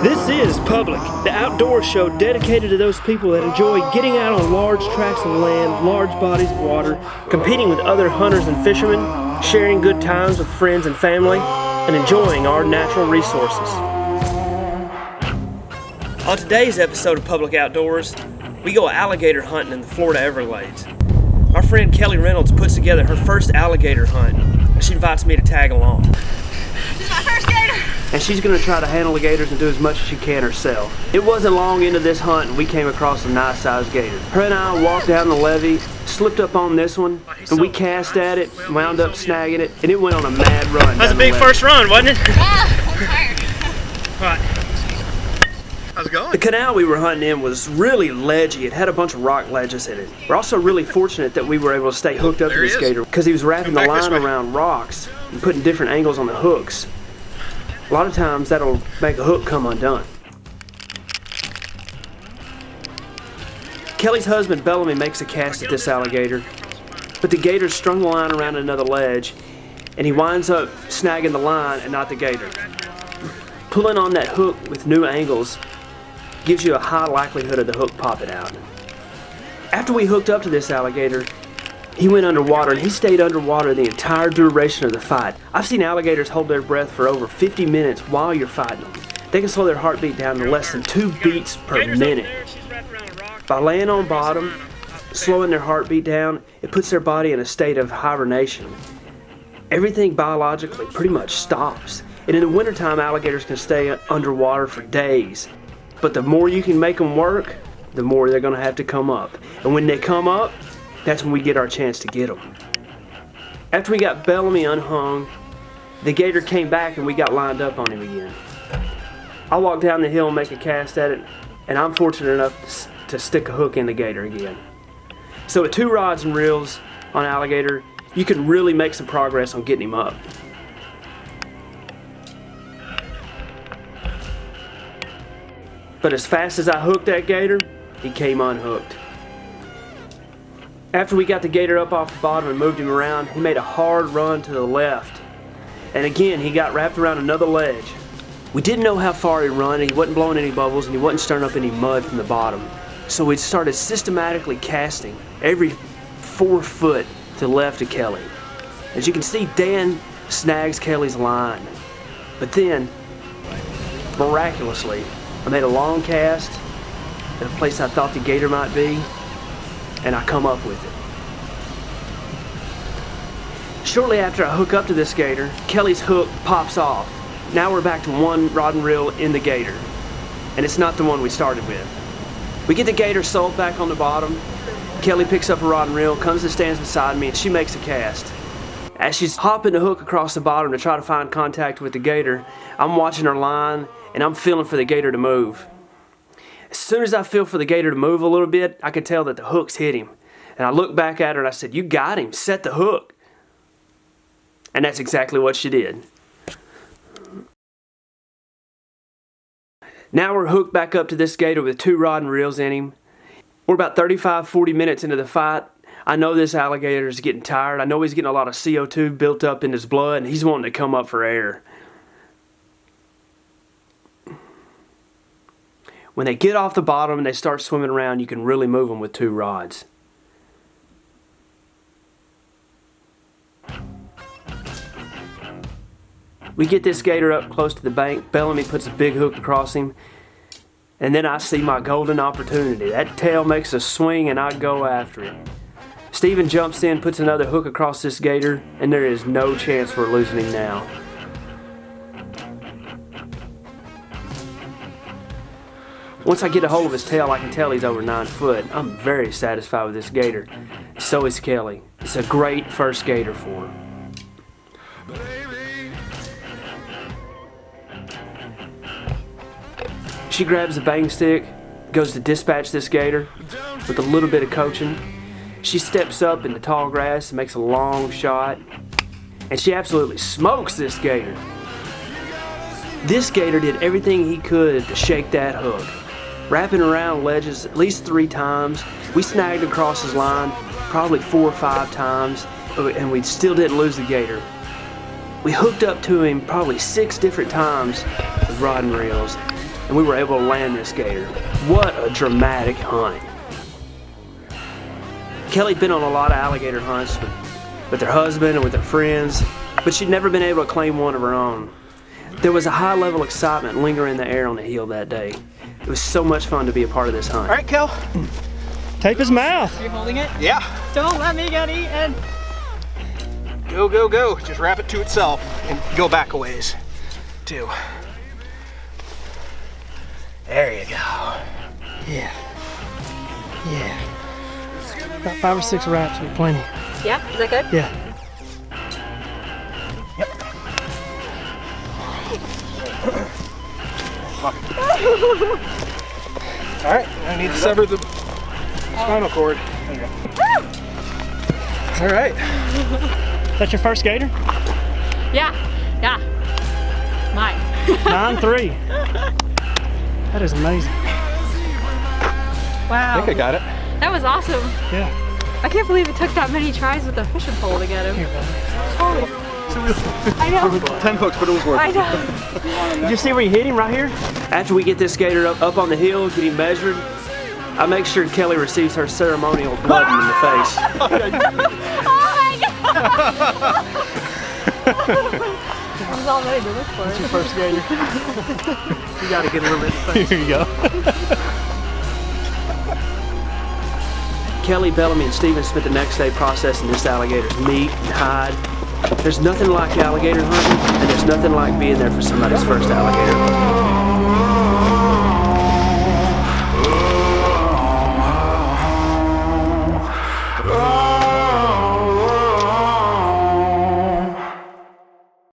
This is Public, the outdoor show dedicated to those people that enjoy getting out on large tracts of land, large bodies of water, competing with other hunters and fishermen, sharing good times with friends and family, and enjoying our natural resources. On today's episode of Public Outdoors, we go alligator hunting in the Florida Everglades. Our friend Kelly Reynolds puts together her first alligator hunt, and she invites me to tag along. This is my first gator! And she's going to try to handle the gators and do as much as she can herself. It wasn't long into this hunt and we came across a nice sized gator. Her and I walked down the levee, slipped up on this one, and we cast at it, wound up snagging it, and it went on a mad run. That's a big first run, wasn't it? Yeah, I'm tired. Right. How's it going? The canal we were hunting in was really ledgy. It had a bunch of rock ledges in it. We're also really fortunate that we were able to stay hooked up to this gator because he was wrapping the line around rocks and putting different angles on the hooks. A lot of times that'll make a hook come undone. Kelly's husband Bellamy makes a cast at this alligator, but the gator strung the line around another ledge and he winds up snagging the line and not the gator. Pulling on that hook with new angles gives you a high likelihood of the hook popping out. After we hooked up to this alligator, he went underwater and he stayed underwater the entire duration of the fight. I've seen alligators hold their breath for over 50 minutes while you're fighting them. They can slow their heartbeat down to less than 2 beats per minute. By laying on bottom, slowing their heartbeat down, it puts their body in a state of hibernation. Everything biologically pretty much stops. And in the wintertime, alligators can stay underwater for days. But the more you can make them work, the more they're going to have to come up. And when they come up, that's when we get our chance to get them. After we got Bellamy unhung, the gator came back and we got lined up on him again. I walk down the hill and make a cast at it, and I'm fortunate enough to stick a hook in the gator again. So with 2 rods and reels on alligator, you can really make some progress on getting him up. But as fast as I hooked that gator, he came unhooked. After we got the gator up off the bottom and moved him around, he made a hard run to the left. And again, he got wrapped around another ledge. We didn't know how far he'd run, and he wasn't blowing any bubbles, and he wasn't stirring up any mud from the bottom. So we started systematically casting every 4 foot to the left of Kelly. As you can see, Dan snags Kelly's line. But then, miraculously, I made a long cast at a place I thought the gator might be, and I come up with it. Shortly after I hook up to this gator, Kelly's hook pops off. Now we're back to 1 rod and reel in the gator, and it's not the one we started with. We get the gator sold back on the bottom. Kelly picks up a rod and reel, comes and stands beside me, and she makes a cast. As she's hopping the hook across the bottom to try to find contact with the gator, I'm watching her line, and I'm feeling for the gator to move. As soon as I feel for the gator to move a little bit, I could tell that the hook's hit him. And I looked back at her and I said, "You got him, set the hook." And that's exactly what she did. Now we're hooked back up to this gator with 2 rod and reels in him. We're about 35-40 minutes into the fight. I know this alligator is getting tired. I know he's getting a lot of CO2 built up in his blood and he's wanting to come up for air. When they get off the bottom and they start swimming around, you can really move them with 2 rods. We get this gator up close to the bank. Bellamy puts a big hook across him. And then I see my golden opportunity. That tail makes a swing and I go after him. Steven jumps in, puts another hook across this gator, and there is no chance we're losing him now. Once I get a hold of his tail, I can tell he's over 9 foot. I'm very satisfied with this gator. So is Kelly. It's a great first gator for him. She grabs a bang stick, goes to dispatch this gator with a little bit of coaching. She steps up in the tall grass and makes a long shot, and she absolutely smokes this gator. This gator did everything he could to shake that hook, wrapping around ledges at least 3 times. We snagged across his line probably 4 or 5 times, and we still didn't lose the gator. We hooked up to him probably 6 different times with rod and reels. and we were able to land this gator. What a dramatic hunt. Kelly'd been on a lot of alligator hunts with her husband and with her friends, but she'd never been able to claim one of her own. There was a high level of excitement lingering in the air on the hill that day. It was so much fun to be a part of this hunt. All right, Kel. Tape his mouth. Are you holding it? Yeah. Don't let me get eaten. Go, go, go. Just wrap it to itself and go back a ways. 2. There you go. Yeah. Yeah. About 5 or 6 wraps would be plenty. Yeah, is that good? Yeah. All right, I need to sever the spinal cord. There you go. All right. Is that your first gator? Yeah, yeah. Mine. 9-3. That is amazing. Wow. I think I got it. That was awesome. Yeah. I can't believe it took that many tries with the fishing pole to get him. Here, buddy. Holy. I know. 10 hooks, but it was worth I it. know. Did you see where you hit him right here? After we get this gator up on the hill, get him measured, I make sure Kelly receives her ceremonial blooding in the face. Oh my god! I was all ready to look for it. First gator. You gotta get a little bit in the face. Here you go. Kelly, Bellamy, and Steven spent the next day processing this alligator's meat and hide. There's nothing like alligator hunting, and there's nothing like being there for somebody's first alligator.